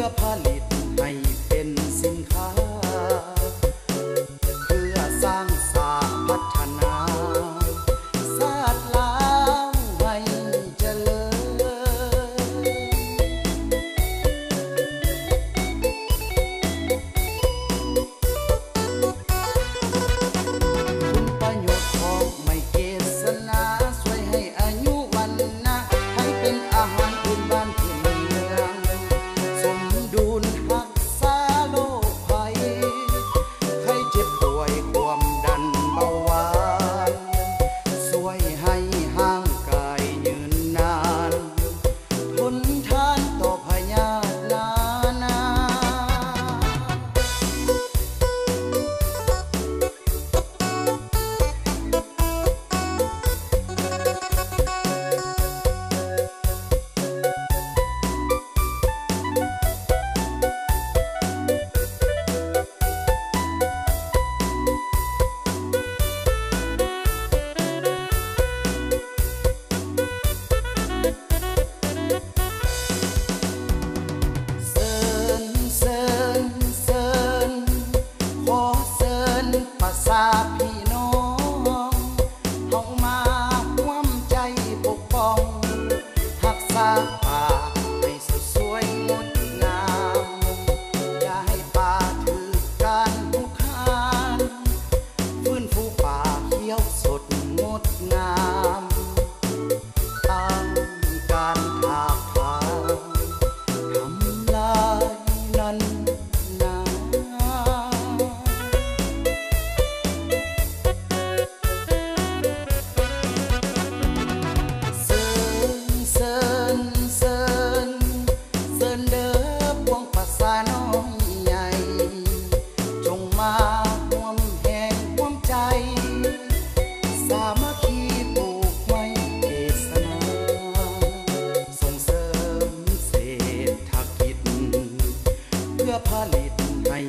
พื่อผลิตให้เป็นสินค้าเพื่อสร้างสาพัฒนาศาสตร์ลาวให้เจริญคุณประโยชน์ของไม่เกษนาช่วยให้อายุวันนะให้เป็นอาหารพื้นบ้านพื้นเมืองสมดุลรักษาโรคภัยใครเจ็บป่วยความดันเบาหวานช่วยให้ห่างกายยืนนานทนทานต่อพยาธินานาภาษาพี่น้องเฮามาร่วมใจปกป้องรักษาป่าให้สวยงดงามอย่าให้ป่าถือการคุกคามฟื้นฟูป่าเขียวสดงดงามตั้งการถากถางทำลายนั้นสามัคคีปลูกไม้เกษนาส่งเสริมเศรษฐกิจเพื่อผลิตให้